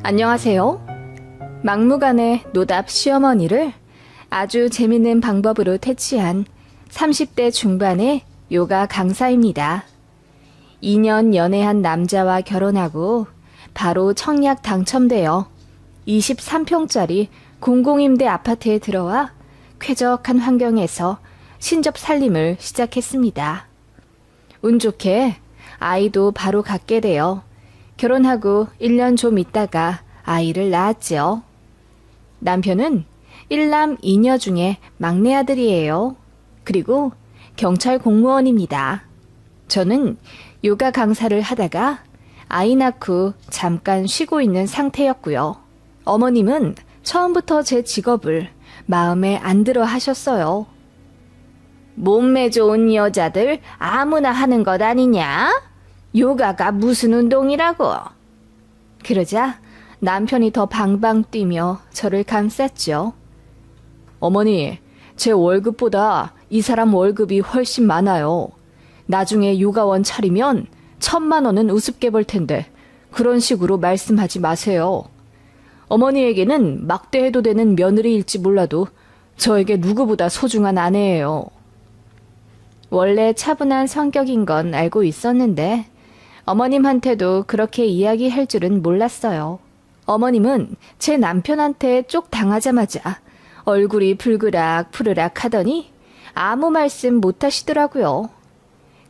안녕하세요. 막무가내 노답 시어머니를 아주 재밌는 방법으로 퇴치한 30대 중반의 요가 강사입니다. 2년 연애한 남자와 결혼하고 바로 청약 당첨되어 23평짜리 공공임대 아파트에 들어와 쾌적한 환경에서 신접 살림을 시작했습니다. 운 좋게 아이도 바로 갖게 되어 결혼하고 1년 좀 있다가 아이를 낳았지요. 남편은 1남 2녀 중에 막내 아들이에요. 그리고 경찰 공무원입니다. 저는 요가 강사를 하다가 아이 낳고 잠깐 쉬고 있는 상태였고요. 어머님은 처음부터 제 직업을 마음에 안 들어 하셨어요. 몸매 좋은 여자들 아무나 하는 것 아니냐? 요가가 무슨 운동이라고? 그러자 남편이 더 방방 뛰며 저를 감쌌죠. 어머니, 제 월급보다 이 사람 월급이 훨씬 많아요. 나중에 요가원 차리면 1,000만 원은 우습게 벌 텐데 그런 식으로 말씀하지 마세요. 어머니에게는 막대해도 되는 며느리일지 몰라도 저에게 누구보다 소중한 아내예요. 원래 차분한 성격인 건 알고 있었는데 어머님한테도 그렇게 이야기할 줄은 몰랐어요. 어머님은 제 남편한테 쪽 당하자마자 얼굴이 불그락 푸르락 하더니 아무 말씀 못 하시더라고요.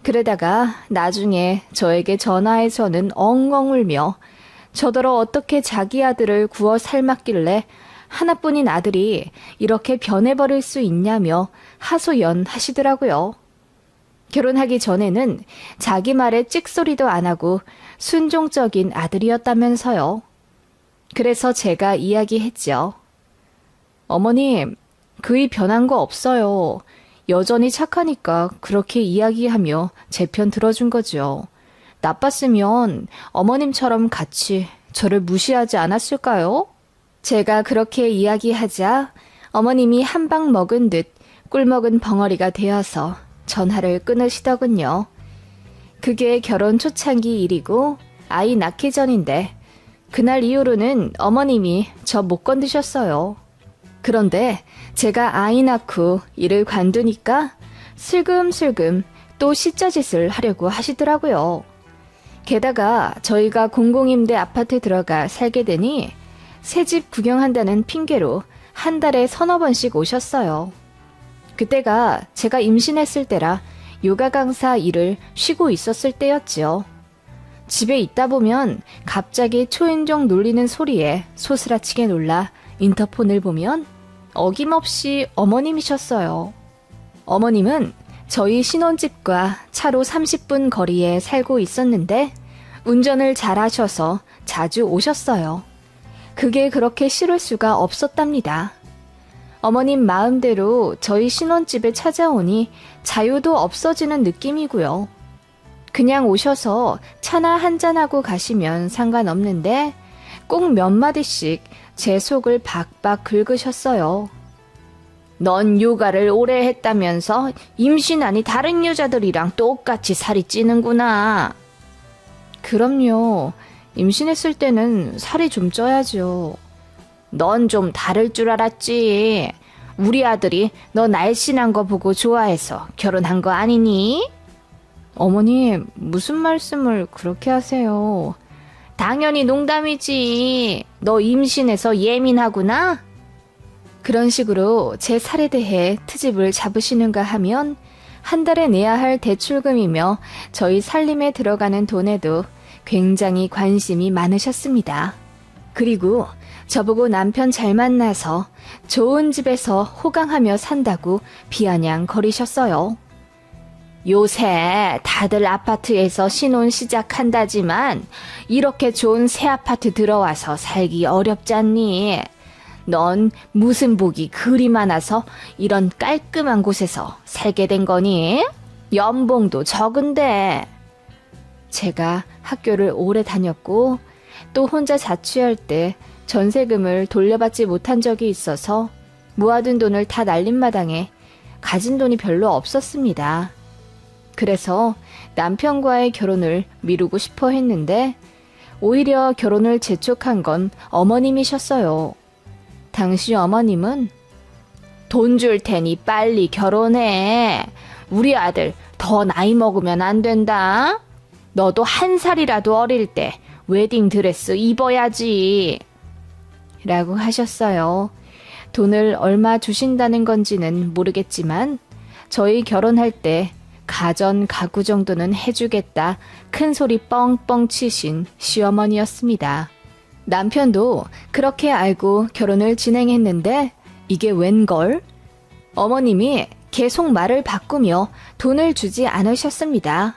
그러다가 나중에 저에게 전화해서는 엉엉 울며 저더러 어떻게 자기 아들을 구워 삶았길래 하나뿐인 아들이 이렇게 변해버릴 수 있냐며 하소연하시더라고요. 결혼하기 전에는 자기 말에 찍소리도 안 하고 순종적인 아들이었다면서요. 그래서 제가 이야기했죠. 어머님, 그이 변한 거 없어요. 여전히 착하니까 그렇게 이야기하며 제 편 들어준 거죠. 나빴으면 어머님처럼 같이 저를 무시하지 않았을까요? 제가 그렇게 이야기하자 어머님이 한 방 먹은 듯 꿀먹은 벙어리가 되어서 전화를 끊으시더군요. 그게 결혼 초창기 일이고 아이 낳기 전인데 그날 이후로는 어머님이 저 못 건드셨어요. 그런데 제가 아이 낳고 일을 관두니까 슬금슬금 또 시짜짓을 하려고 하시더라고요. 게다가 저희가 공공임대 아파트 들어가 살게 되니 새집 구경한다는 핑계로 한 달에 3-4번씩 오셨어요. 그때가 제가 임신했을 때라 요가 강사 일을 쉬고 있었을 때였지요. 집에 있다 보면 갑자기 초인종 놀리는 소리에 소스라치게 놀라 인터폰을 보면 어김없이 어머님이셨어요. 어머님은 저희 신혼집과 차로 30분 거리에 살고 있었는데 운전을 잘하셔서 자주 오셨어요. 그게 그렇게 싫을 수가 없었답니다. 어머님 마음대로 저희 신혼집에 찾아오니 자유도 없어지는 느낌이고요. 그냥 오셔서 차나 한잔하고 가시면 상관없는데 꼭 몇 마디씩 제 속을 박박 긁으셨어요. 넌 요가를 오래 했다면서 임신하니 다른 여자들이랑 똑같이 살이 찌는구나. 그럼요. 임신했을 때는 살이 좀 쪄야죠. 넌 좀 다를 줄 알았지. 우리 아들이 너 날씬한 거 보고 좋아해서 결혼한 거 아니니? 어머님, 무슨 말씀을 그렇게 하세요? 당연히 농담이지. 너 임신해서 예민하구나? 그런 식으로 제 살에 대해 트집을 잡으시는가 하면 한 달에 내야 할 대출금이며 저희 살림에 들어가는 돈에도 굉장히 관심이 많으셨습니다. 그리고 저보고 남편 잘 만나서 좋은 집에서 호강하며 산다고 비아냥거리셨어요. 요새 다들 아파트에서 신혼 시작한다지만 이렇게 좋은 새 아파트 들어와서 살기 어렵잖니. 넌 무슨 복이 그리 많아서 이런 깔끔한 곳에서 살게 된 거니? 연봉도 적은데. 제가 학교를 오래 다녔고 또 혼자 자취할 때 전세금을 돌려받지 못한 적이 있어서 모아둔 돈을 다 날린 마당에 가진 돈이 별로 없었습니다. 그래서 남편과의 결혼을 미루고 싶어 했는데 오히려 결혼을 재촉한 건 어머님이셨어요. 당시 어머님은 돈 줄 테니 빨리 결혼해. 우리 아들 더 나이 먹으면 안 된다. 너도 1살이라도 어릴 때 웨딩드레스 입어야지. 라고 하셨어요. 돈을 얼마 주신다는 건지는 모르겠지만 저희 결혼할 때 가전 가구 정도는 해주겠다 큰 소리 뻥뻥 치신 시어머니였습니다. 남편도 그렇게 알고 결혼을 진행했는데 이게 웬걸? 어머님이 계속 말을 바꾸며 돈을 주지 않으셨습니다.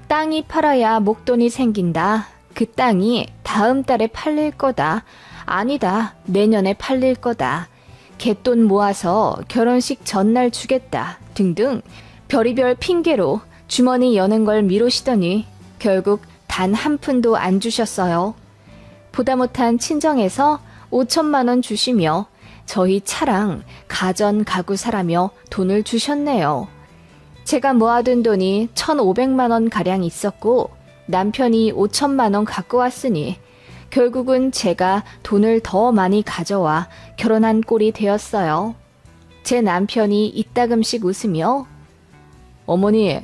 땅이 팔아야 목돈이 생긴다. 그 땅이 다음 달에 팔릴 거다. 아니다. 내년에 팔릴 거다. 갯돈 모아서 결혼식 전날 주겠다. 등등 별의별 핑계로 주머니 여는 걸 미루시더니 결국 단 한 푼도 안 주셨어요. 보다 못한 친정에서 5천만 원 주시며 저희 차랑 가전 가구 사라며 돈을 주셨네요. 제가 모아둔 돈이 1,500만 원 가량 있었고 남편이 5천만 원 갖고 왔으니 결국은 제가 돈을 더 많이 가져와 결혼한 꼴이 되었어요. 제 남편이 이따금씩 웃으며 어머니,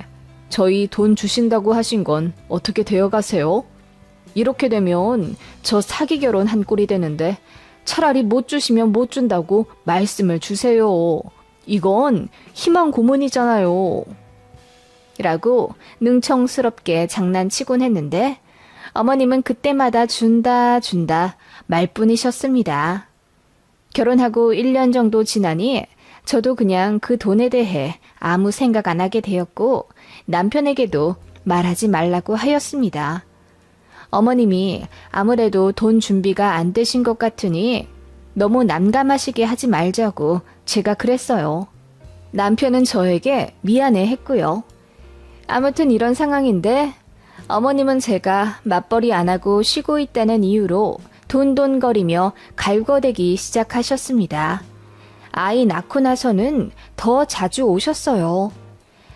저희 돈 주신다고 하신 건 어떻게 되어 가세요? 이렇게 되면 저 사기 결혼한 꼴이 되는데 차라리 못 주시면 못 준다고 말씀을 주세요. 이건 희망 고문이잖아요. 라고 능청스럽게 장난치곤 했는데 어머님은 그때마다 준다 말뿐이셨습니다. 결혼하고 1년 정도 지나니 저도 그냥 그 돈에 대해 아무 생각 안 하게 되었고 남편에게도 말하지 말라고 하였습니다. 어머님이 아무래도 돈 준비가 안 되신 것 같으니 너무 난감하시게 하지 말자고 제가 그랬어요. 남편은 저에게 미안해 했고요. 아무튼 이런 상황인데 어머님은 제가 맞벌이 안 하고 쉬고 있다는 이유로 돈돈거리며 갈궈대기 시작하셨습니다. 아이 낳고 나서는 더 자주 오셨어요.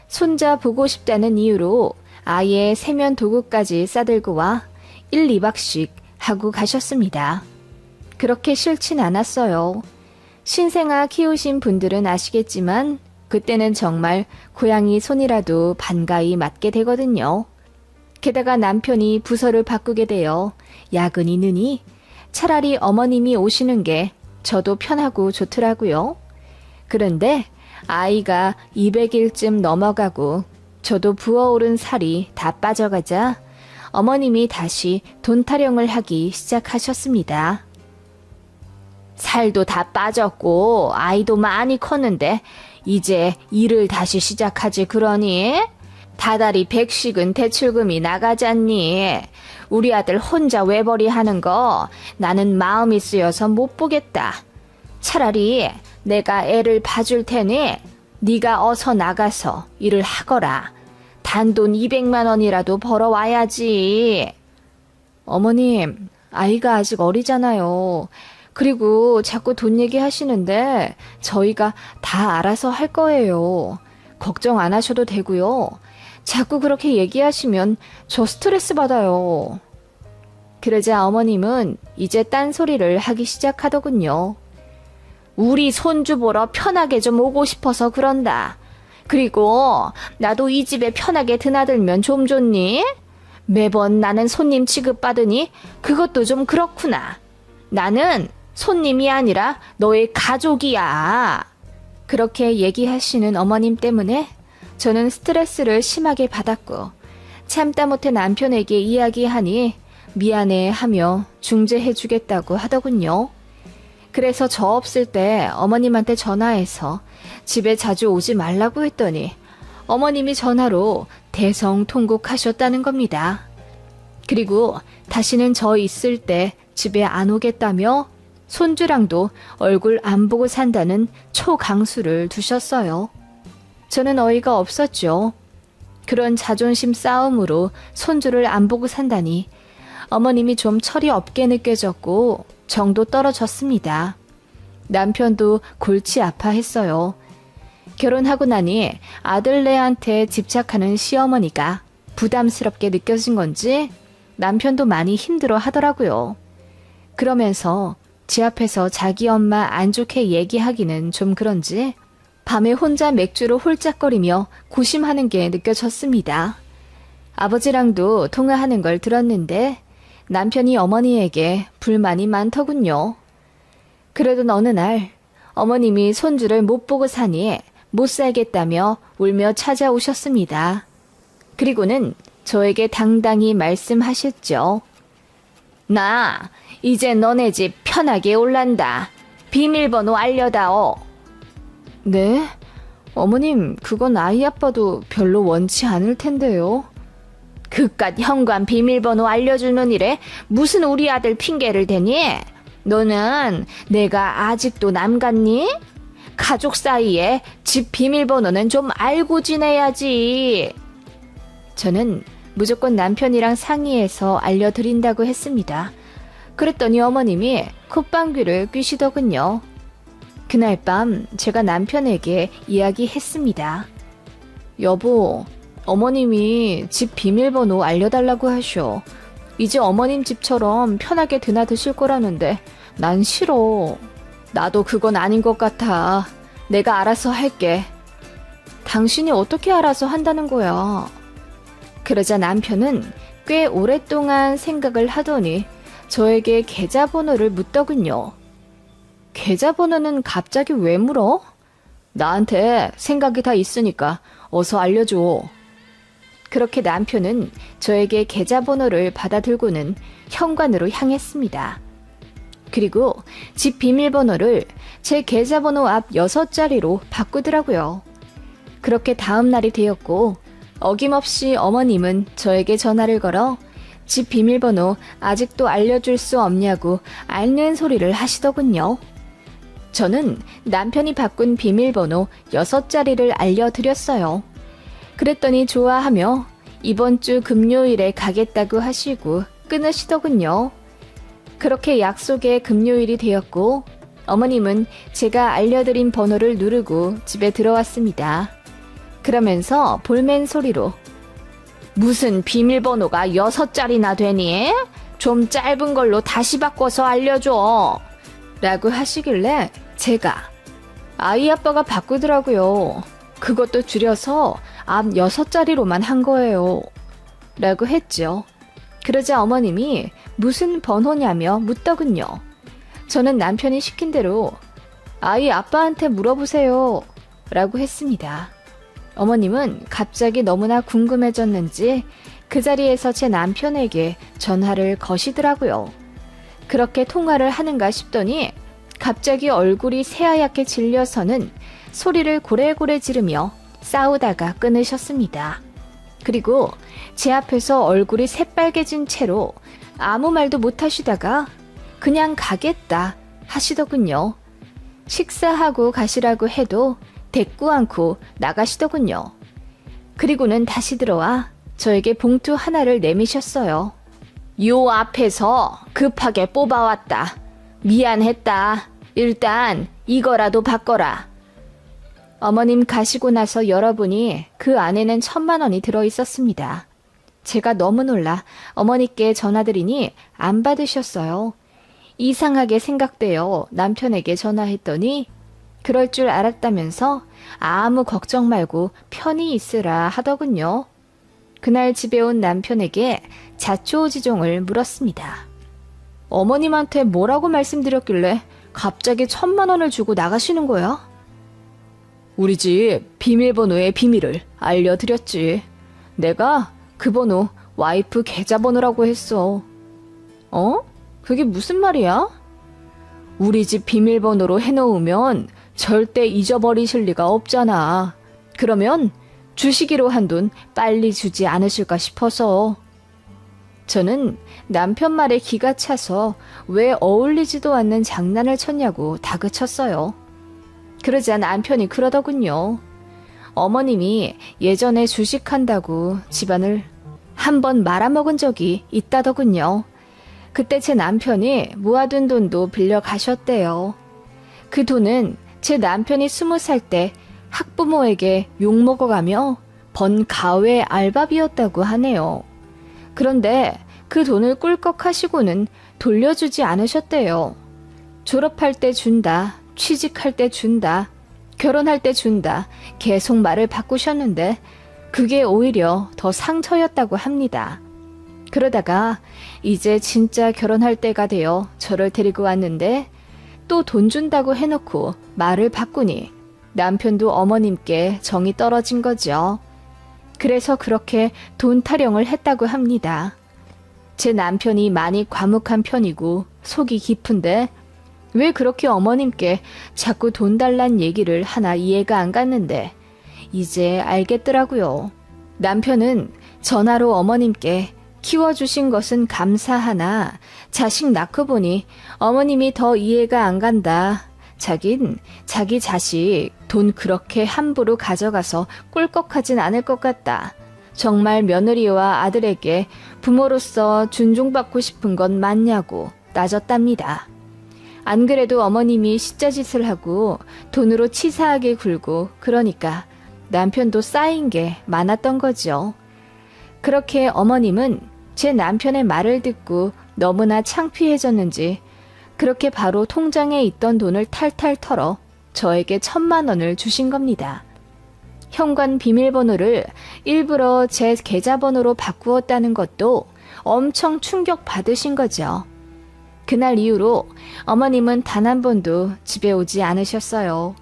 손자 보고 싶다는 이유로 아이의 세면 도구까지 싸들고 와 1, 2박씩 하고 가셨습니다. 그렇게 싫진 않았어요. 신생아 키우신 분들은 아시겠지만 그때는 정말 고양이 손이라도 반가이 맞게 되거든요. 게다가 남편이 부서를 바꾸게 되어 야근이 느니 차라리 어머님이 오시는 게 저도 편하고 좋더라고요. 그런데 아이가 200일쯤 넘어가고 저도 부어오른 살이 다 빠져가자 어머님이 다시 돈 타령을 하기 시작하셨습니다. 살도 다 빠졌고 아이도 많이 컸는데 이제 일을 다시 시작하지 그러니? 다달이 100씩은 대출금이 나가잖니. 우리 아들 혼자 외벌이 하는 거 나는 마음이 쓰여서 못 보겠다. 차라리 내가 애를 봐줄 테니 네가 어서 나가서 일을 하거라. 단돈 200만 원이라도 벌어와야지. 어머님, 아이가 아직 어리잖아요. 그리고 자꾸 돈 얘기하시는데 저희가 다 알아서 할 거예요. 걱정 안 하셔도 되고요. 자꾸 그렇게 얘기하시면 저 스트레스 받아요. 그러자 어머님은 이제 딴소리를 하기 시작하더군요. 우리 손주 보러 편하게 좀 오고 싶어서 그런다. 그리고 나도 이 집에 편하게 드나들면 좀 좋니? 매번 나는 손님 취급받으니 그것도 좀 그렇구나. 나는 손님이 아니라 너의 가족이야. 그렇게 얘기하시는 어머님 때문에 저는 스트레스를 심하게 받았고 참다 못해 남편에게 이야기하니 미안해하며 중재해주겠다고 하더군요. 그래서 저 없을 때 어머님한테 전화해서 집에 자주 오지 말라고 했더니 어머님이 전화로 대성통곡하셨다는 겁니다. 그리고 다시는 저 있을 때 집에 안 오겠다며 손주랑도 얼굴 안 보고 산다는 초강수를 두셨어요. 저는 어이가 없었죠. 그런 자존심 싸움으로 손주를 안 보고 산다니 어머님이 좀 철이 없게 느껴졌고 정도 떨어졌습니다. 남편도 골치 아파했어요. 결혼하고 나니 아들네한테 집착하는 시어머니가 부담스럽게 느껴진 건지 남편도 많이 힘들어 하더라고요. 그러면서 제 앞에서 자기 엄마 안 좋게 얘기하기는 좀 그런지 밤에 혼자 맥주로 홀짝거리며 고심하는 게 느껴졌습니다. 아버지랑도 통화하는 걸 들었는데 남편이 어머니에게 불만이 많더군요. 그러던 어느 날 어머님이 손주를 못 보고 사니 못 살겠다며 울며 찾아오셨습니다. 그리고는 저에게 당당히 말씀하셨죠. 나 이제 너네 집 편하게 올란다. 비밀번호 알려다오. 네? 어머님, 그건 아이 아빠도 별로 원치 않을 텐데요. 그깟 현관 비밀번호 알려주는 일에 무슨 우리 아들 핑계를 대니? 너는 내가 아직도 남같니? 가족 사이에 집 비밀번호는 좀 알고 지내야지. 저는 무조건 남편이랑 상의해서 알려드린다고 했습니다. 그랬더니 어머님이 콧방귀를 뀌시더군요. 그날 밤 제가 남편에게 이야기했습니다. 여보, 어머님이 집 비밀번호 알려달라고 하셔. 이제 어머님 집처럼 편하게 드나드실 거라는데 난 싫어. 나도 그건 아닌 것 같아. 내가 알아서 할게. 당신이 어떻게 알아서 한다는 거야? 그러자 남편은 꽤 오랫동안 생각을 하더니 저에게 계좌번호를 묻더군요. 계좌번호는 갑자기 왜 물어? 나한테 생각이 다 있으니까 어서 알려줘. 그렇게 남편은 저에게 계좌번호를 받아들고는 현관으로 향했습니다. 그리고 집 비밀번호를 제 계좌번호 앞 6자리로 바꾸더라고요. 그렇게 다음 날이 되었고 어김없이 어머님은 저에게 전화를 걸어 집 비밀번호 아직도 알려줄 수 없냐고 앓는 소리를 하시더군요. 저는 남편이 바꾼 비밀번호 6자리를 알려드렸어요. 그랬더니 좋아하며 이번 주 금요일에 가겠다고 하시고 끊으시더군요. 그렇게 약속의 금요일이 되었고 어머님은 제가 알려드린 번호를 누르고 집에 들어왔습니다. 그러면서 볼멘 소리로 무슨 비밀번호가 6자리나 되니? 좀 짧은 걸로 다시 바꿔서 알려줘. 라고 하시길래 제가 아이 아빠가 바꾸더라고요. 그것도 줄여서 앞 6자리로만 한 거예요. 라고 했죠. 그러자 어머님이 무슨 번호냐며 묻더군요. 저는 남편이 시킨 대로 아이 아빠한테 물어보세요. 라고 했습니다. 어머님은 갑자기 너무나 궁금해졌는지 그 자리에서 제 남편에게 전화를 거시더라고요. 그렇게 통화를 하는가 싶더니 갑자기 얼굴이 새하얗게 질려서는 소리를 고래고래 지르며 싸우다가 끊으셨습니다. 그리고 제 앞에서 얼굴이 새빨개진 채로 아무 말도 못하시다가 그냥 가겠다 하시더군요. 식사하고 가시라고 해도 대꾸 않고 나가시더군요. 그리고는 다시 들어와 저에게 봉투 하나를 내미셨어요. 요 앞에서 급하게 뽑아왔다. 미안했다. 일단 이거라도 바꿔라. 어머님 가시고 나서 열어보니 그 안에는 1,000만 원이 들어있었습니다. 제가 너무 놀라 어머니께 전화드리니 안 받으셨어요. 이상하게 생각되어 남편에게 전화했더니 그럴 줄 알았다면서 아무 걱정 말고 편히 있으라 하더군요. 그날 집에 온 남편에게 자초지종을 물었습니다. 어머님한테 뭐라고 말씀드렸길래 갑자기 1,000만 원을 주고 나가시는 거야? 우리 집 비밀번호의 비밀을 알려드렸지. 내가 그 번호 와이프 계좌번호라고 했어. 어? 그게 무슨 말이야? 우리 집 비밀번호로 해놓으면 절대 잊어버리실 리가 없잖아. 그러면 주시기로 한 돈 빨리 주지 않으실까 싶어서. 저는 남편 말에 기가 차서 왜 어울리지도 않는 장난을 쳤냐고 다그쳤어요. 그러자 남편이 그러더군요. 어머님이 예전에 주식한다고 집안을 한번 말아먹은 적이 있다더군요. 그때 제 남편이 모아둔 돈도 빌려 가셨대요. 그 돈은 제 남편이 20살 때 학부모에게 욕먹어가며 번 가외 알바비였다고 하네요. 그런데 그 돈을 꿀꺽하시고는 돌려주지 않으셨대요. 졸업할 때 준다, 취직할 때 준다, 결혼할 때 준다, 계속 말을 바꾸셨는데 그게 오히려 더 상처였다고 합니다. 그러다가 이제 진짜 결혼할 때가 되어 저를 데리고 왔는데 또 돈 준다고 해놓고 말을 바꾸니 남편도 어머님께 정이 떨어진 거죠. 그래서 그렇게 돈 타령을 했다고 합니다. 제 남편이 많이 과묵한 편이고 속이 깊은데 왜 그렇게 어머님께 자꾸 돈 달란 얘기를 하나 이해가 안 갔는데 이제 알겠더라고요. 남편은 전화로 어머님께 키워주신 것은 감사하나 자식 낳고 보니 어머님이 더 이해가 안 간다. 자긴 자기 자식 돈 그렇게 함부로 가져가서 꿀꺽하진 않을 것 같다. 정말 며느리와 아들에게 부모로서 존중받고 싶은 건 맞냐고 따졌답니다. 안 그래도 어머님이 시자짓을 하고 돈으로 치사하게 굴고 그러니까 남편도 쌓인 게 많았던 거죠. 그렇게 어머님은 제 남편의 말을 듣고 너무나 창피해졌는지 그렇게 바로 통장에 있던 돈을 탈탈 털어 저에게 1,000만 원을 주신 겁니다. 현관 비밀번호를 일부러 제 계좌번호로 바꾸었다는 것도 엄청 충격받으신 거죠. 그날 이후로 어머님은 단 한 번도 집에 오지 않으셨어요.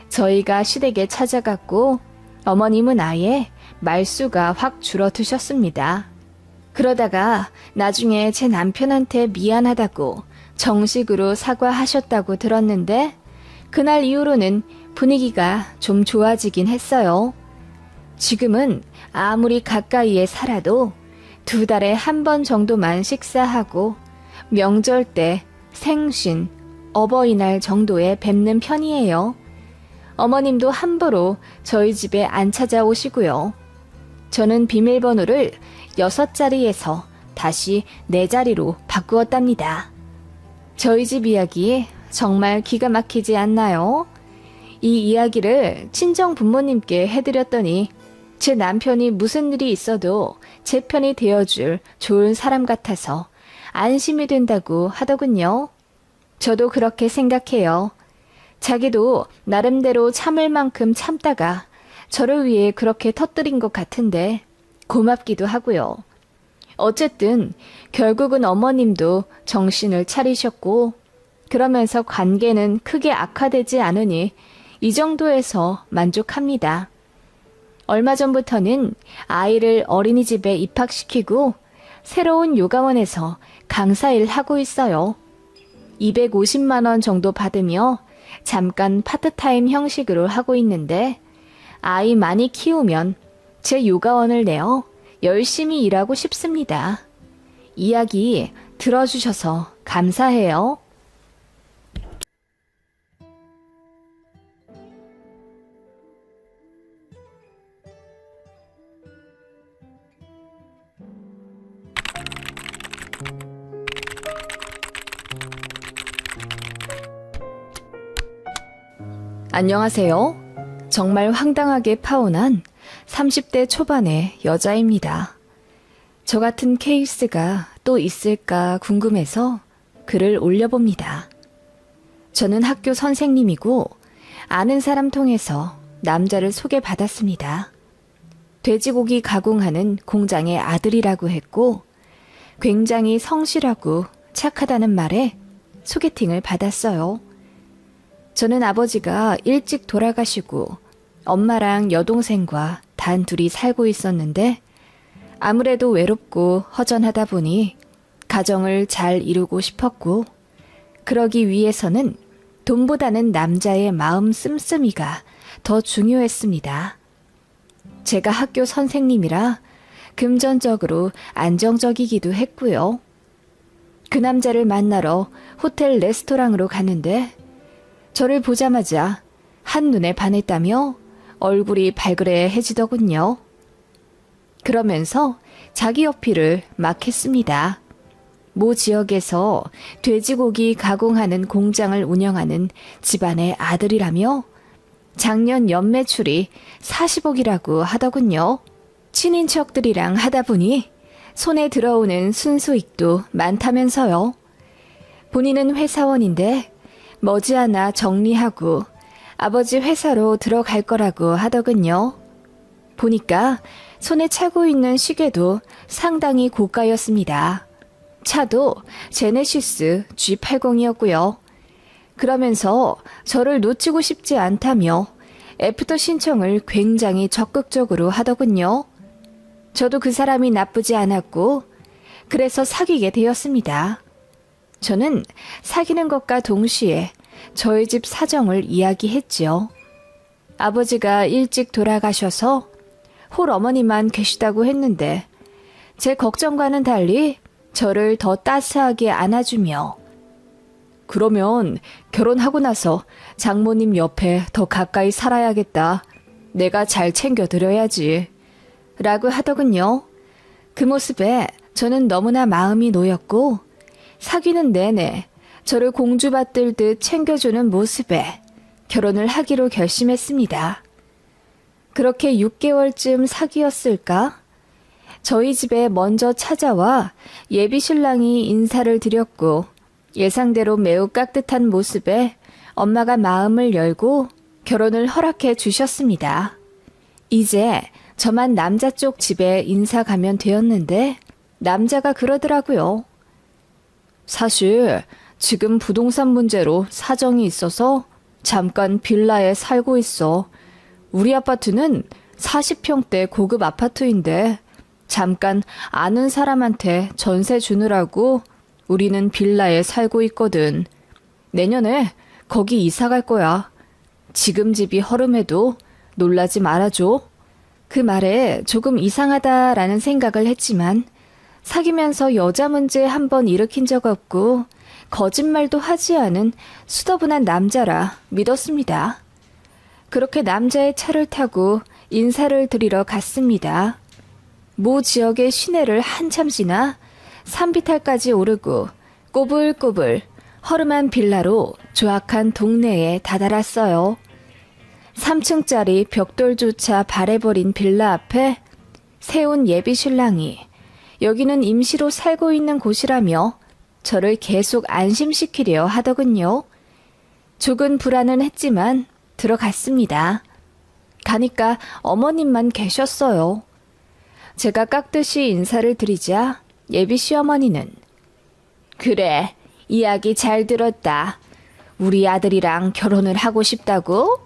저희가 시댁에 찾아갔고 어머님은 아예 말수가 확 줄어드셨습니다. 그러다가 나중에 제 남편한테 미안하다고 정식으로 사과하셨다고 들었는데 그날 이후로는 분위기가 좀 좋아지긴 했어요. 지금은 아무리 가까이에 살아도 2달에 한 번 정도만 식사하고 명절 때 생신, 어버이날 정도에 뵙는 편이에요. 어머님도 함부로 저희 집에 안 찾아오시고요. 저는 비밀번호를 6자리에서 다시 4자리로 바꾸었답니다. 저희 집 이야기 정말 기가 막히지 않나요? 이 이야기를 친정 부모님께 해드렸더니 제 남편이 무슨 일이 있어도 제 편이 되어줄 좋은 사람 같아서 안심이 된다고 하더군요. 저도 그렇게 생각해요. 자기도 나름대로 참을 만큼 참다가 저를 위해 그렇게 터뜨린 것 같은데 고맙기도 하고요. 어쨌든 결국은 어머님도 정신을 차리셨고 그러면서 관계는 크게 악화되지 않으니 이 정도에서 만족합니다. 얼마 전부터는 아이를 어린이집에 입학시키고 새로운 요가원에서 강사일 하고 있어요. 250만 원 정도 받으며 잠깐 파트타임 형식으로 하고 있는데 아이 많이 키우면 제 요가원을 내어 열심히 일하고 싶습니다. 이야기 들어주셔서 감사해요. 안녕하세요. 정말 황당하게 파혼한 30대 초반의 여자입니다. 저 같은 케이스가 또 있을까 궁금해서 글을 올려봅니다. 저는 학교 선생님이고 아는 사람 통해서 남자를 소개받았습니다. 돼지고기 가공하는 공장의 아들이라고 했고 굉장히 성실하고 착하다는 말에 소개팅을 받았어요. 저는 아버지가 일찍 돌아가시고 엄마랑 여동생과 단둘이 살고 있었는데 아무래도 외롭고 허전하다 보니 가정을 잘 이루고 싶었고 그러기 위해서는 돈보다는 남자의 마음 씀씀이가 더 중요했습니다. 제가 학교 선생님이라 금전적으로 안정적이기도 했고요. 그 남자를 만나러 호텔 레스토랑으로 갔는데 저를 보자마자 한눈에 반했다며 얼굴이 발그레해지더군요. 그러면서 자기 어필을 막 했습니다. 모 지역에서 돼지고기 가공하는 공장을 운영하는 집안의 아들이라며 작년 연매출이 40억이라고 하더군요. 친인척들이랑 하다 보니 손에 들어오는 순수익도 많다면서요. 본인은 회사원인데 머지않아 정리하고 아버지 회사로 들어갈 거라고 하더군요. 보니까 손에 차고 있는 시계도 상당히 고가였습니다. 차도 제네시스 G80이었고요. 그러면서 저를 놓치고 싶지 않다며 애프터 신청을 굉장히 적극적으로 하더군요. 저도 그 사람이 나쁘지 않았고 그래서 사귀게 되었습니다. 저는 사귀는 것과 동시에 저희 집 사정을 이야기했지요. 아버지가 일찍 돌아가셔서 홀 어머니만 계시다고 했는데 제 걱정과는 달리 저를 더 따스하게 안아주며 그러면 결혼하고 나서 장모님 옆에 더 가까이 살아야겠다. 내가 잘 챙겨드려야지. 라고 하더군요. 그 모습에 저는 너무나 마음이 놓였고 사귀는 내내 저를 공주받들듯 챙겨주는 모습에 결혼을 하기로 결심했습니다. 그렇게 6개월쯤 사귀었을까? 저희 집에 먼저 찾아와 예비 신랑이 인사를 드렸고 예상대로 매우 깍듯한 모습에 엄마가 마음을 열고 결혼을 허락해 주셨습니다. 이제 저만 남자 쪽 집에 인사 가면 되었는데 남자가 그러더라고요. 사실 지금 부동산 문제로 사정이 있어서 잠깐 빌라에 살고 있어. 우리 아파트는 40평대 고급 아파트인데 잠깐 아는 사람한테 전세 주느라고 우리는 빌라에 살고 있거든. 내년에 거기 이사 갈 거야. 지금 집이 허름해도 놀라지 말아줘. 그 말에 조금 이상하다라는 생각을 했지만 사귀면서 여자 문제 한 번 일으킨 적 없고 거짓말도 하지 않은 수더분한 남자라 믿었습니다. 그렇게 남자의 차를 타고 인사를 드리러 갔습니다. 모 지역의 시내를 한참 지나 산비탈까지 오르고 꼬불꼬불 허름한 빌라로 조악한 동네에 다다랐어요. 3층짜리 벽돌조차 바래버린 빌라 앞에 세운 예비 신랑이 여기는 임시로 살고 있는 곳이라며 저를 계속 안심시키려 하더군요. 조금 불안은 했지만 들어갔습니다. 가니까 어머님만 계셨어요. 제가 깍듯이 인사를 드리자 예비 시어머니는 그래, 이야기 잘 들었다. 우리 아들이랑 결혼을 하고 싶다고?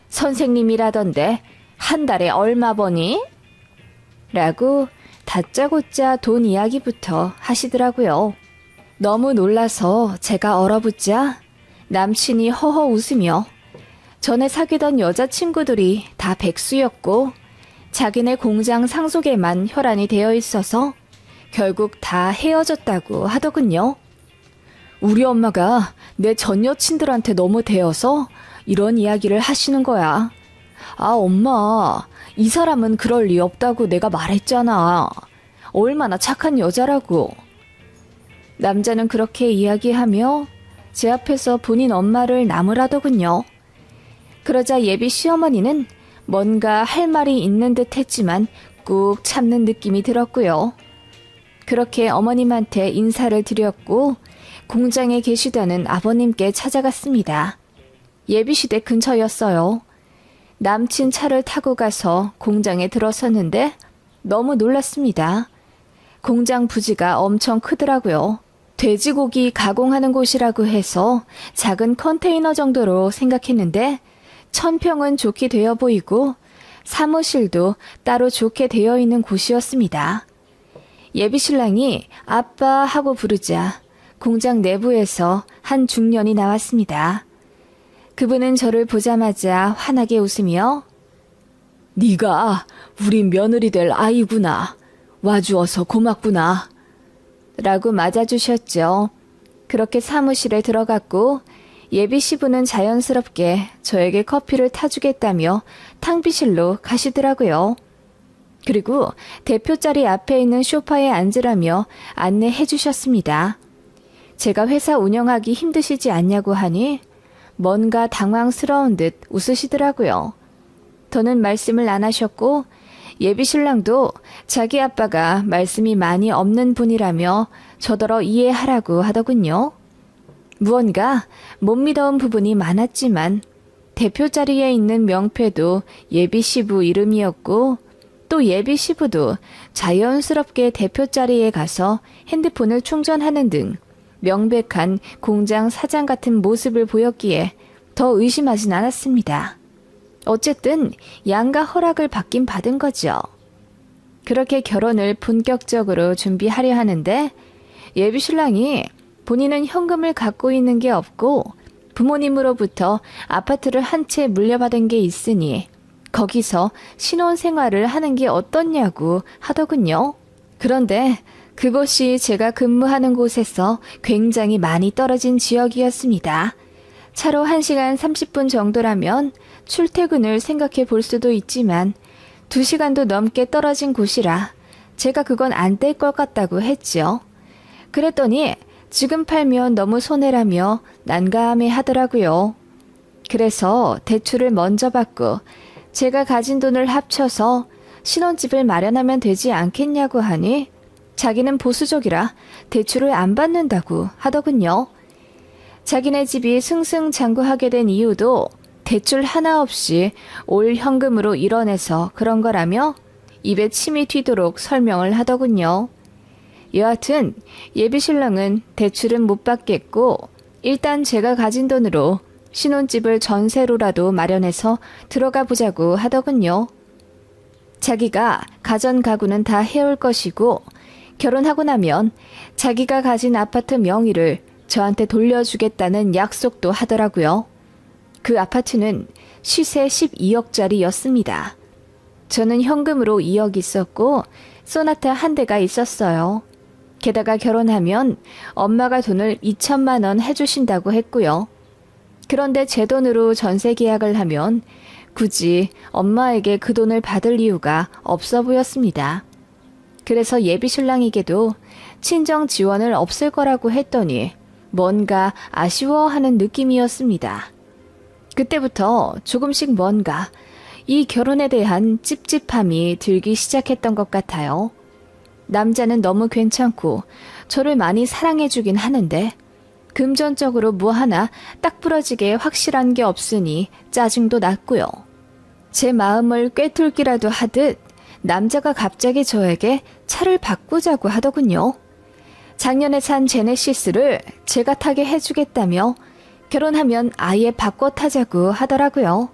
선생님이라던데 한 달에 얼마 버니? 라고 다짜고짜 돈 이야기부터 하시더라고요. 너무 놀라서 제가 얼어붙자 남친이 허허 웃으며 전에 사귀던 여자친구들이 다 백수였고 자기네 공장 상속에만 혈안이 되어 있어서 결국 다 헤어졌다고 하더군요. 우리 엄마가 내 전 여친들한테 너무 대어서 이런 이야기를 하시는 거야. 아, 엄마, 이 사람은 그럴 리 없다고 내가 말했잖아. 얼마나 착한 여자라고. 남자는 그렇게 이야기하며 제 앞에서 본인 엄마를 나무라더군요. 그러자 예비 시어머니는 뭔가 할 말이 있는 듯 했지만 꾹 참는 느낌이 들었고요. 그렇게 어머님한테 인사를 드렸고 공장에 계시다는 아버님께 찾아갔습니다. 예비시댁 근처였어요. 남친 차를 타고 가서 공장에 들어섰는데 너무 놀랐습니다. 공장 부지가 엄청 크더라고요. 돼지고기 가공하는 곳이라고 해서 작은 컨테이너 정도로 생각했는데 1000평은 좋게 되어 보이고 사무실도 따로 좋게 되어 있는 곳이었습니다. 예비신랑이 아빠 하고 부르자 공장 내부에서 한 중년이 나왔습니다. 그분은 저를 보자마자 환하게 웃으며 네가 우리 며느리 될 아이구나. 와주어서 고맙구나. 라고 맞아주셨죠. 그렇게 사무실에 들어갔고 예비 시부는 자연스럽게 저에게 커피를 타주겠다며 탕비실로 가시더라고요. 그리고 대표 자리 앞에 있는 소파에 앉으라며 안내해 주셨습니다. 제가 회사 운영하기 힘드시지 않냐고 하니 뭔가 당황스러운 듯 웃으시더라고요. 더는 말씀을 안 하셨고 예비신랑도 자기 아빠가 말씀이 많이 없는 분이라며 저더러 이해하라고 하더군요. 무언가 못 믿어온 부분이 많았지만 대표 자리에 있는 명패도 예비시부 이름이었고 또 예비시부도 자연스럽게 대표 자리에 가서 핸드폰을 충전하는 등 명백한 공장 사장 같은 모습을 보였기에 더 의심하진 않았습니다. 어쨌든 양가 허락을 받긴 받은 거죠. 그렇게 결혼을 본격적으로 준비하려 하는데 예비신랑이 본인은 현금을 갖고 있는 게 없고 부모님으로부터 아파트를 한 채 물려받은 게 있으니 거기서 신혼생활을 하는 게 어떻냐고 하더군요. 그런데 그곳이 제가 근무하는 곳에서 굉장히 많이 떨어진 지역이었습니다. 차로 1시간 30분 정도라면 출퇴근을 생각해 볼 수도 있지만 2시간도 넘게 떨어진 곳이라 제가 그건 안 될 것 같다고 했죠. 그랬더니 지금 팔면 너무 손해라며 난감해 하더라고요. 그래서 대출을 먼저 받고 제가 가진 돈을 합쳐서 신혼집을 마련하면 되지 않겠냐고 하니 자기는 보수적이라 대출을 안 받는다고 하더군요. 자기네 집이 승승장구하게 된 이유도 대출 하나 없이 올 현금으로 이뤄내서 그런 거라며 입에 침이 튀도록 설명을 하더군요. 여하튼 예비신랑은 대출은 못 받겠고 일단 제가 가진 돈으로 신혼집을 전세로라도 마련해서 들어가 보자고 하더군요. 자기가 가전 가구는 다 해올 것이고 결혼하고 나면 자기가 가진 아파트 명의를 저한테 돌려주겠다는 약속도 하더라고요. 그 아파트는 시세 12억짜리였습니다. 저는 현금으로 2억 있었고 소나타 한 대가 있었어요. 게다가 결혼하면 엄마가 돈을 2천만 원 해주신다고 했고요. 그런데 제 돈으로 전세 계약을 하면 굳이 엄마에게 그 돈을 받을 이유가 없어 보였습니다. 그래서 예비신랑에게도 친정 지원을 없앨 거라고 했더니 뭔가 아쉬워하는 느낌이었습니다. 그때부터 조금씩 뭔가 이 결혼에 대한 찝찝함이 들기 시작했던 것 같아요. 남자는 너무 괜찮고 저를 많이 사랑해주긴 하는데 금전적으로 뭐 하나 딱 부러지게 확실한 게 없으니 짜증도 났고요. 제 마음을 꿰뚫기라도 하듯 남자가 갑자기 저에게 차를 바꾸자고 하더군요. 작년에 산 제네시스를 제가 타게 해주겠다며 결혼하면 아예 바꿔 타자고 하더라고요.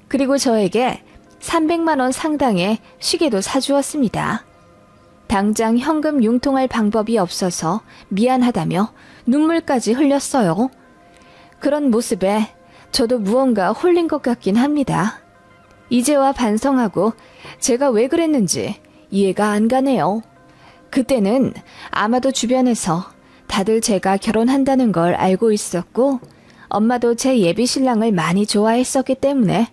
그리고 저에게 300만 원 상당의 시계도 사주었습니다. 당장 현금 융통할 방법이 없어서 미안하다며 눈물까지 흘렸어요. 그런 모습에 저도 무언가 홀린 것 같긴 합니다. 이제와 반성하고 제가 왜 그랬는지 이해가 안 가네요. 그때는 아마도 주변에서 다들 제가 결혼한다는 걸 알고 있었고 엄마도 제 예비신랑을 많이 좋아했었기 때문에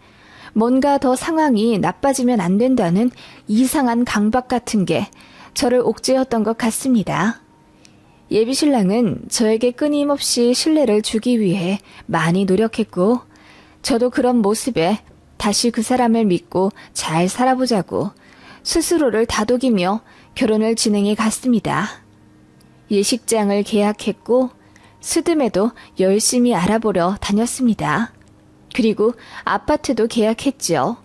뭔가 더 상황이 나빠지면 안 된다는 이상한 강박 같은 게 저를 옥죄었던 것 같습니다. 예비신랑은 저에게 끊임없이 신뢰를 주기 위해 많이 노력했고 저도 그런 모습에 다시 그 사람을 믿고 잘 살아보자고 스스로를 다독이며 결혼을 진행해 갔습니다. 예식장을 계약했고 스드메도 열심히 알아보러 다녔습니다. 그리고 아파트도 계약했죠.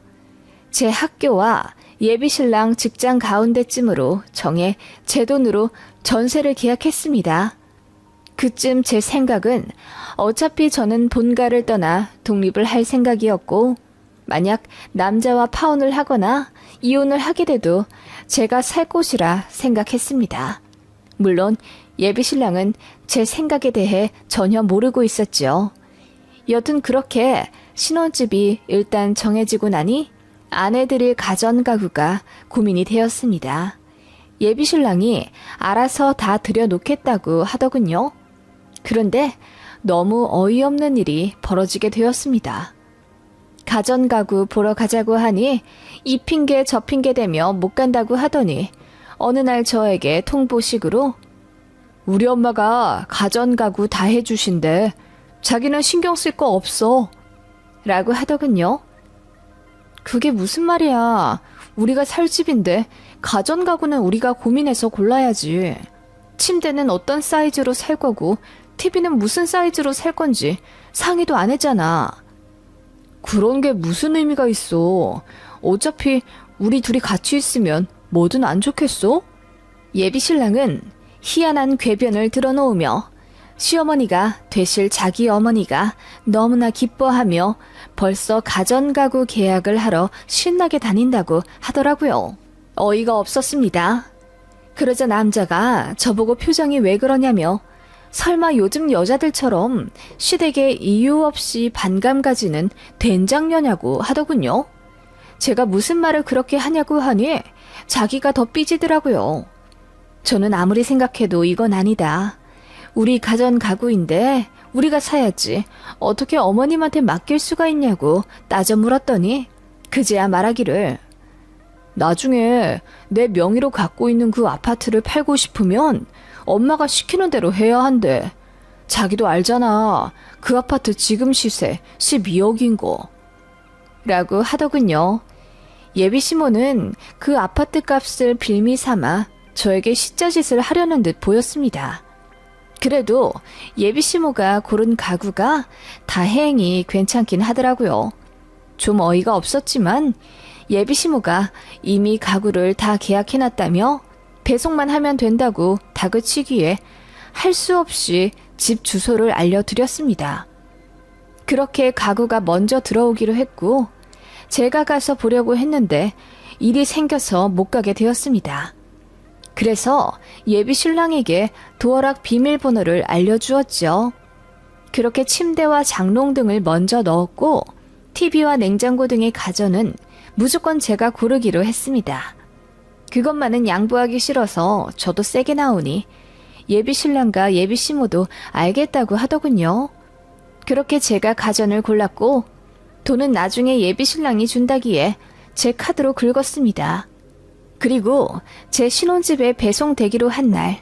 제 학교와 예비신랑 직장 가운데쯤으로 정해 제 돈으로 전세를 계약했습니다. 그쯤 제 생각은 어차피 저는 본가를 떠나 독립을 할 생각이었고 만약 남자와 파혼을 하거나 이혼을 하게 돼도 제가 살 곳이라 생각했습니다. 물론 예비신랑은 제 생각에 대해 전혀 모르고 있었죠. 여튼 그렇게 신혼집이 일단 정해지고 나니 아내 드릴 가전 가구가 고민이 되었습니다. 예비신랑이 알아서 다 들여놓겠다고 하더군요. 그런데 너무 어이없는 일이 벌어지게 되었습니다. 가전 가구 보러 가자고 하니 이 핑계 저 핑계 대며 못 간다고 하더니 어느 날 저에게 통보식으로 우리 엄마가 가전 가구 다 해주신대. 자기는 신경 쓸 거 없어. 라고 하더군요. 그게 무슨 말이야. 우리가 살 집인데 가전가구는 우리가 고민해서 골라야지. 침대는 어떤 사이즈로 살 거고 TV는 무슨 사이즈로 살 건지 상의도 안 했잖아. 그런 게 무슨 의미가 있어. 어차피 우리 둘이 같이 있으면 뭐든 안 좋겠어? 예비 신랑은 희한한 궤변을 드러놓으며 시어머니가 되실 자기 어머니가 너무나 기뻐하며 벌써 가전가구 계약을 하러 신나게 다닌다고 하더라고요. 어이가 없었습니다. 그러자 남자가 저보고 표정이 왜 그러냐며 설마 요즘 여자들처럼 시댁에 이유 없이 반감 가지는 된장녀냐고 하더군요. 제가 무슨 말을 그렇게 하냐고 하니 자기가 더 삐지더라고요. 저는 아무리 생각해도 이건 아니다. 우리 가전 가구인데 우리가 사야지 어떻게 어머님한테 맡길 수가 있냐고 따져 물었더니 그제야 말하기를 나중에 내 명의로 갖고 있는 그 아파트를 팔고 싶으면 엄마가 시키는 대로 해야 한대. 자기도 알잖아. 그 아파트 지금 시세 12억인 거. 라고 하더군요. 예비 시모는 그 아파트 값을 빌미 삼아 저에게 시짜짓을 하려는 듯 보였습니다. 그래도 예비 시모가 고른 가구가 다행히 괜찮긴 하더라고요. 좀 어이가 없었지만 예비 시모가 이미 가구를 다 계약해놨다며 배송만 하면 된다고 다그치기에 할 수 없이 집 주소를 알려드렸습니다. 그렇게 가구가 먼저 들어오기로 했고 제가 가서 보려고 했는데 일이 생겨서 못 가게 되었습니다. 그래서 예비 신랑에게 도어락 비밀번호를 알려주었죠. 그렇게 침대와 장롱 등을 먼저 넣었고 TV와 냉장고 등의 가전은 무조건 제가 고르기로 했습니다. 그것만은 양보하기 싫어서 저도 세게 나오니 예비 신랑과 예비 시모도 알겠다고 하더군요. 그렇게 제가 가전을 골랐고 돈은 나중에 예비 신랑이 준다기에 제 카드로 긁었습니다. 그리고 제 신혼집에 배송되기로 한 날,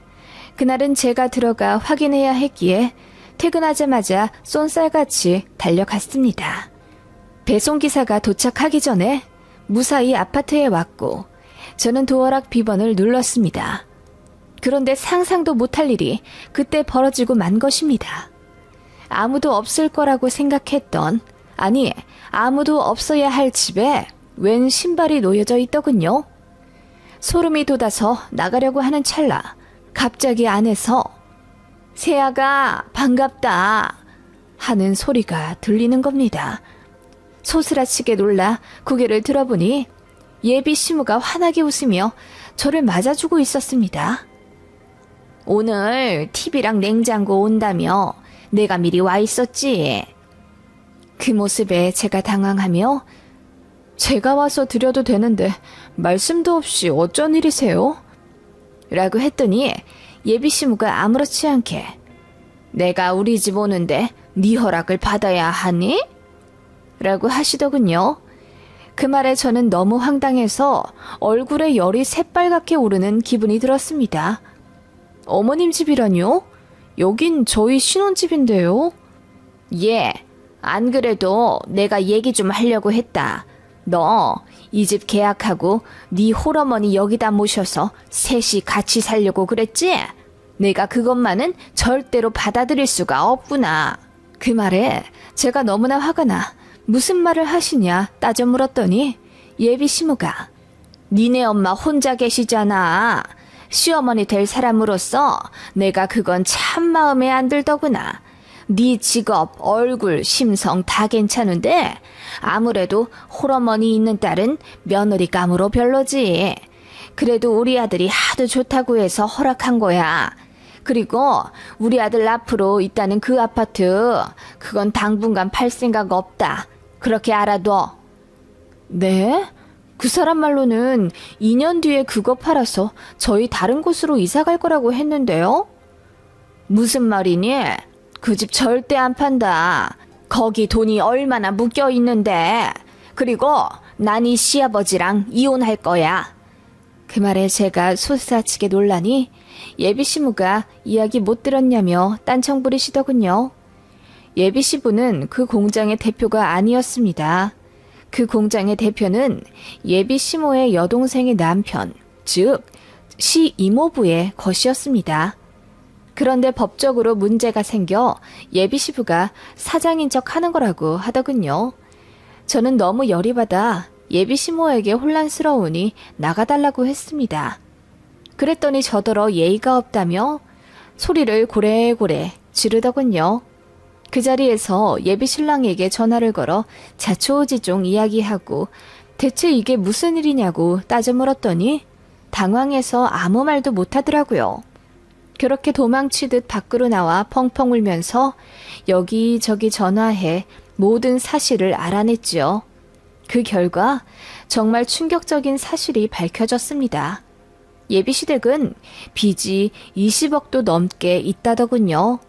그날은 제가 들어가 확인해야 했기에 퇴근하자마자 쏜살같이 달려갔습니다. 배송기사가 도착하기 전에 무사히 아파트에 왔고 저는 도어락 비번을 눌렀습니다. 그런데 상상도 못할 일이 그때 벌어지고 만 것입니다. 아무도 없을 거라고 생각했던, 아니 아무도 없어야 할 집에 웬 신발이 놓여져 있더군요. 소름이 돋아서 나가려고 하는 찰나 갑자기 안에서 세아가 반갑다 하는 소리가 들리는 겁니다. 소스라치게 놀라 고개를 들어보니 예비 시무가 환하게 웃으며 저를 맞아주고 있었습니다. 오늘 TV랑 냉장고 온다며 내가 미리 와 있었지. 그 모습에 제가 당황하며 제가 와서 드려도 되는데 말씀도 없이 어쩐 일이세요? 라고 했더니 예비 시무가 아무렇지 않게 내가 우리 집 오는데 네 허락을 받아야 하니? 라고 하시더군요. 그 말에 저는 너무 황당해서 얼굴에 열이 새빨갛게 오르는 기분이 들었습니다. 어머님 집이라뇨? 여긴 저희 신혼집인데요. 예, 안 그래도 내가 얘기 좀 하려고 했다. 너 이 집 계약하고 네 홀어머니 여기다 모셔서 셋이 같이 살려고 그랬지? 내가 그것만은 절대로 받아들일 수가 없구나. 그 말에 제가 너무나 화가 나 무슨 말을 하시냐 따져 물었더니 예비 시무가 니네 엄마 혼자 계시잖아. 시어머니 될 사람으로서 내가 그건 참 마음에 안 들더구나. 네 직업, 얼굴, 심성 다 괜찮은데 아무래도 홀어머니 있는 딸은 며느리감으로 별로지. 그래도 우리 아들이 하도 좋다고 해서 허락한 거야. 그리고 우리 아들 앞으로 있다는 그 아파트 그건 당분간 팔 생각 없다. 그렇게 알아둬. 네? 그 사람 말로는 2년 뒤에 그거 팔아서 저희 다른 곳으로 이사 갈 거라고 했는데요. 무슨 말이니? 그 집 절대 안 판다. 거기 돈이 얼마나 묶여 있는데. 그리고 난 이 시아버지랑 이혼할 거야. 그 말에 제가 소스라치게 놀라니 예비 시부가 이야기 못 들었냐며 딴청 부리시더군요. 예비 시부는 그 공장의 대표가 아니었습니다. 그 공장의 대표는 예비 시모의 여동생의 남편, 즉 시 이모부의 것이었습니다. 그런데 법적으로 문제가 생겨 예비 시부가 사장인 척 하는 거라고 하더군요. 저는 너무 열이 받아 예비 시모에게 혼란스러우니 나가달라고 했습니다. 그랬더니 저더러 예의가 없다며 소리를 고래고래 지르더군요. 그 자리에서 예비 신랑에게 전화를 걸어 자초우지종 이야기하고 대체 이게 무슨 일이냐고 따져 물었더니 당황해서 아무 말도 못하더라고요. 그렇게 도망치듯 밖으로 나와 펑펑 울면서 여기저기 전화해 모든 사실을 알아냈지요. 그 결과 정말 충격적인 사실이 밝혀졌습니다. 예비시댁은 빚이 20억도 넘게 있다더군요.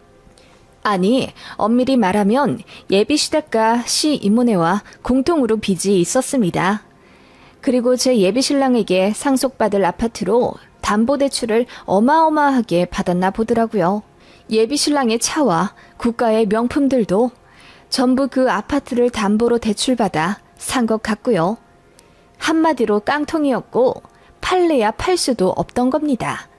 아니, 엄밀히 말하면 예비시댁과 시이모네와 공통으로 빚이 있었습니다. 그리고 제 예비신랑에게 상속받을 아파트로 담보대출을 어마어마하게 받았나 보더라고요. 예비신랑의 차와 국가의 명품들도 전부 그 아파트를 담보로 대출받아 산 것 같고요. 한마디로 깡통이었고 팔래야 팔 수도 없던 겁니다.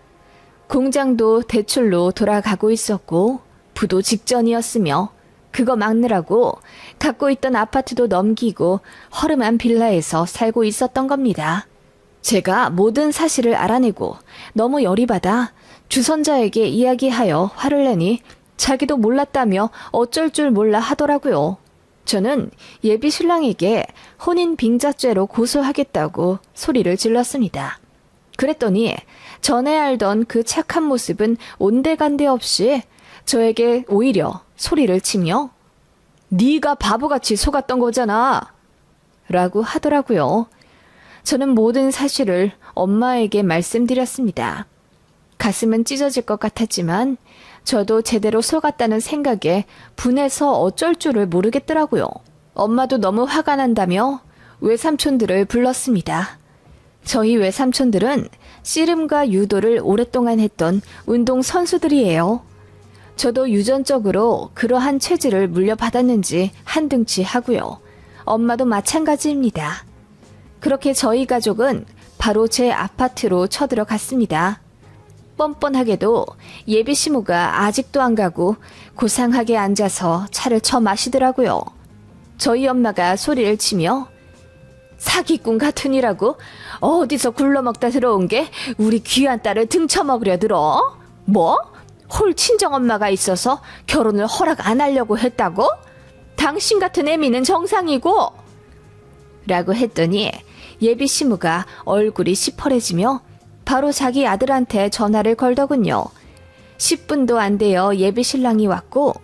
공장도 대출로 돌아가고 있었고 부도 직전이었으며 그거 막느라고 갖고 있던 아파트도 넘기고 허름한 빌라에서 살고 있었던 겁니다. 제가 모든 사실을 알아내고 너무 열이 받아 주선자에게 이야기하여 화를 내니 자기도 몰랐다며 어쩔 줄 몰라 하더라고요. 저는 예비 신랑에게 혼인 빙자죄로 고소하겠다고 소리를 질렀습니다. 그랬더니 전에 알던 그 착한 모습은 온데간데 없이 저에게 오히려 소리를 치며 네가 바보같이 속았던 거잖아 라고 하더라고요. 저는 모든 사실을 엄마에게 말씀드렸습니다. 가슴은 찢어질 것 같았지만 저도 제대로 속았다는 생각에 분해서 어쩔 줄을 모르겠더라고요. 엄마도 너무 화가 난다며 외삼촌들을 불렀습니다. 저희 외삼촌들은 씨름과 유도를 오랫동안 했던 운동 선수들이에요. 저도 유전적으로 그러한 체질을 물려받았는지 한등치 하고요. 엄마도 마찬가지입니다. 그렇게 저희 가족은 바로 제 아파트로 쳐들어갔습니다. 뻔뻔하게도 예비 시모가 아직도 안 가고 고상하게 앉아서 차를 처마시더라고요. 저희 엄마가 소리를 치며 사기꾼 같으니라고 어디서 굴러먹다 들어온 게 우리 귀한 딸을 등쳐먹으려 들어? 뭐? 홀 친정엄마가 있어서 결혼을 허락 안 하려고 했다고? 당신 같은 애미는 정상이고 라고 했더니 예비 시무가 얼굴이 시퍼래지며 바로 자기 아들한테 전화를 걸더군요. 10분도 안 되어 예비 신랑이 왔고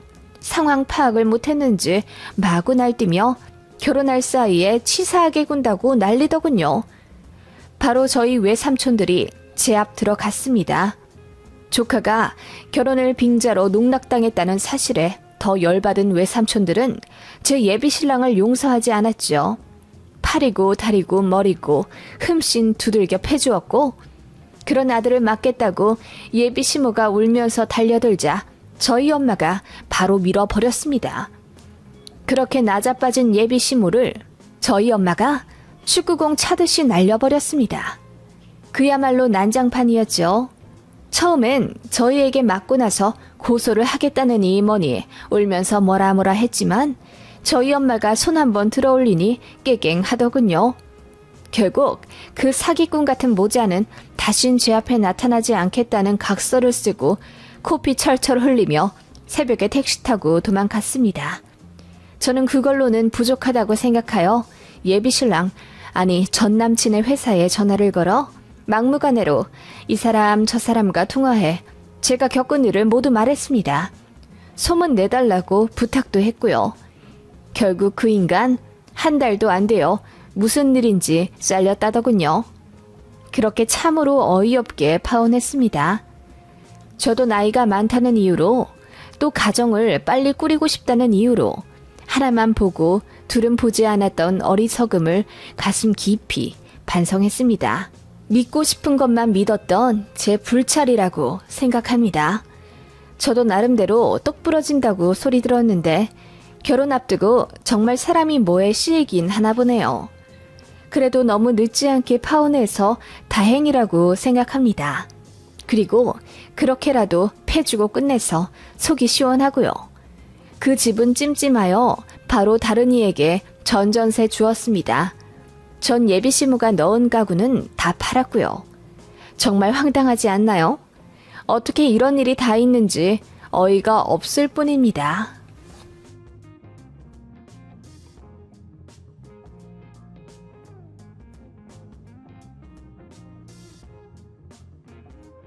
상황 파악을 못했는지 마구 날뛰며 결혼할 사이에 치사하게 군다고 난리더군요. 바로 저희 외삼촌들이 제 앞 들어갔습니다. 조카가 결혼을 빙자로 농락당했다는 사실에 더 열받은 외삼촌들은 제 예비 신랑을 용서하지 않았죠. 팔이고 다리고 머리고 흠씬 두들겨 패주었고 그런 아들을 맡겠다고 예비 시모가 울면서 달려들자 저희 엄마가 바로 밀어버렸습니다. 그렇게 나자빠진 예비 시모를 저희 엄마가 축구공 차듯이 날려버렸습니다. 그야말로 난장판이었죠. 처음엔 저희에게 맞고 나서 고소를 하겠다느니 뭐니 울면서 뭐라 했지만 저희 엄마가 손 한번 들어올리니 깨갱하더군요. 결국 그 사기꾼 같은 모자는 다신 제 앞에 나타나지 않겠다는 각서를 쓰고 코피 철철 흘리며 새벽에 택시 타고 도망갔습니다. 저는 그걸로는 부족하다고 생각하여 예비신랑, 아니 전 남친의 회사에 전화를 걸어 막무가내로 이 사람 저 사람과 통화해 제가 겪은 일을 모두 말했습니다. 소문 내달라고 부탁도 했고요. 결국 그 인간 한 달도 안 되어 무슨 일인지 잘렸다더군요. 그렇게 참으로 어이없게 파혼했습니다. 저도 나이가 많다는 이유로 또 가정을 빨리 꾸리고 싶다는 이유로 하나만 보고 둘은 보지 않았던 어리석음을 가슴 깊이 반성했습니다. 믿고 싶은 것만 믿었던 제 불찰이라고 생각합니다. 저도 나름대로 똑 부러진다고 소리 들었는데 결혼 앞두고 정말 사람이 뭐에 씌이긴 하나 보네요. 그래도 너무 늦지 않게 파혼해서 다행이라고 생각합니다. 그리고 그렇게라도 패주고 끝내서 속이 시원하고요. 그 집은 찜찜하여 바로 다른 이에게 전전세 주었습니다. 전 예비시무가 넣은 가구는 다 팔았고요. 정말 황당하지 않나요? 어떻게 이런 일이 다 있는지 어이가 없을 뿐입니다.